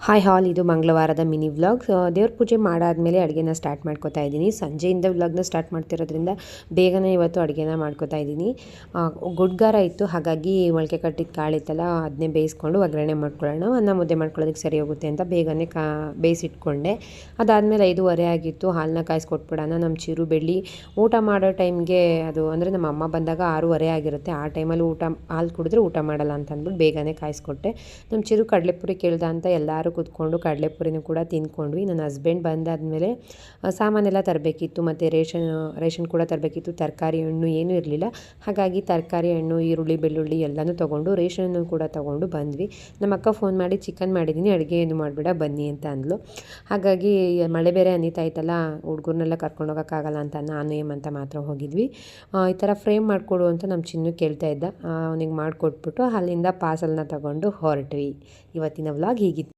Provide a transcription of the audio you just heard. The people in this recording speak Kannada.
ಹಾಯ್ ಹಾಲ್, ಇದು ಮಂಗಳವಾರದ ಮಿನಿ ವ್ಲಾಗ್. ದೇವ್ರ ಪೂಜೆ ಮಾಡಾದ್ಮೇಲೆ ಅಡುಗೆನ ಸ್ಟಾರ್ಟ್ ಮಾಡ್ಕೋತಾ ಇದ್ದೀನಿ. ಸಂಜೆಯಿಂದ ವ್ಲಾಗ್ನ ಸ್ಟಾರ್ಟ್ ಮಾಡ್ತಿರೋದ್ರಿಂದ ಬೇಗನೆ ಇವತ್ತು ಅಡುಗೆನ ಮಾಡ್ಕೋತಾ ಇದ್ದೀನಿ. ಗುಡ್ಗಾರ ಇತ್ತು, ಹಾಗಾಗಿ ಮೊಳಕೆ ಕಟ್ಟಿದ ಕಾಳಿತ್ತಲ್ಲ ಅದನ್ನೇ ಬೇಯಿಸ್ಕೊಂಡು ಒಗ್ಗರಣೆ ಮಾಡ್ಕೊಳ್ಳೋಣ, ಅನ್ನ ಮುದ್ದೆ ಮಾಡ್ಕೊಳ್ಳೋದಕ್ಕೆ ಸರಿ ಹೋಗುತ್ತೆ ಅಂತ ಬೇಗನೆ ಬೇಯಿಸಿಟ್ಕೊಂಡೆ. ಅದಾದಮೇಲೆ 5:15 ಆಗಿತ್ತು. ಹಾಲನ್ನ ಕಾಯಿಸ್ಕೊಟ್ಬಿಡೋಣ. ನಮ್ಮ ಚಿರು ಬೆಳ್ಳಿ ಊಟ ಮಾಡೋ ಟೈಮ್ಗೆ, ಅದು ಅಂದರೆ ನಮ್ಮ ಅಮ್ಮ ಬಂದಾಗ 6:15 ಆಗಿರುತ್ತೆ. ಆ ಟೈಮಲ್ಲಿ ಹಾಲು ಕುಡಿದ್ರೆ ಊಟ ಮಾಡಲ್ಲ ಅಂತ ಅಂದ್ಬಿಟ್ಟು ಬೇಗನೆ ಕಾಯಿಸ್ಕೊಟ್ಟೆ. ನಮ್ಮ ಚಿರು ಕಡಲೆಪುರಿ ಕೇಳ್ದ ಅಂತ ಎಲ್ಲರೂ ಕೂತ್ಕೊಂಡು ಕಡಲೆಪುರಿನೂ ಕೂಡ ತಿಂದ್ಕೊಂಡ್ವಿ. ನನ್ನ ಹಸ್ಬೆಂಡ್ ಬಂದಾದಮೇಲೆ ಸಾಮಾನೆಲ್ಲ ತರಬೇಕಿತ್ತು, ಮತ್ತು ರೇಷನ್ ಕೂಡ ತರಬೇಕಿತ್ತು. ತರಕಾರಿ ಹಣ್ಣು ಏನೂ ಇರಲಿಲ್ಲ, ಹಾಗಾಗಿ ತರಕಾರಿ ಹಣ್ಣು, ಈರುಳ್ಳಿ, ಬೆಳ್ಳುಳ್ಳಿ ಎಲ್ಲನೂ ತೊಗೊಂಡು ರೇಷನ್ನು ಕೂಡ ತೊಗೊಂಡು ಬಂದ್ವಿ. ನಮ್ಮ ಅಕ್ಕ ಫೋನ್ ಮಾಡಿ ಚಿಕನ್ ಮಾಡಿದ್ದೀನಿ, ಅಡುಗೆ ಏನು ಮಾಡಿಬಿಡ ಬನ್ನಿ ಅಂತ ಅಂದ್ಲು. ಹಾಗಾಗಿ ಮಳೆ ಬೇರೆ ಅನ್ನಿತಾ ಇತ್ತಲ್ಲ, ಹುಡುಗರನ್ನೆಲ್ಲ ಕರ್ಕೊಂಡು ಹೋಗೋಕ್ಕಾಗಲ್ಲ ಅಂತ ನಾನು ಏಮಂತ ಮಾತ್ರ ಹೋಗಿದ್ವಿ. ಈ ಥರ ಫ್ರೇಮ್ ಮಾಡಿಕೊಡು ಅಂತ ನಮ್ಮ ಚಿನ್ನು ಕೇಳ್ತಾ ಇದ್ದ. ಅವನಿಗೆ ಮಾಡಿಕೊಟ್ಬಿಟ್ಟು ಅಲ್ಲಿಂದ ಪಾರ್ಸಲ್ನ ತೊಗೊಂಡು ಹೊರಟ್ವಿ. ಇವತ್ತಿನ ವ್ಲಾಗ್ ಹೀಗಿತ್ತು.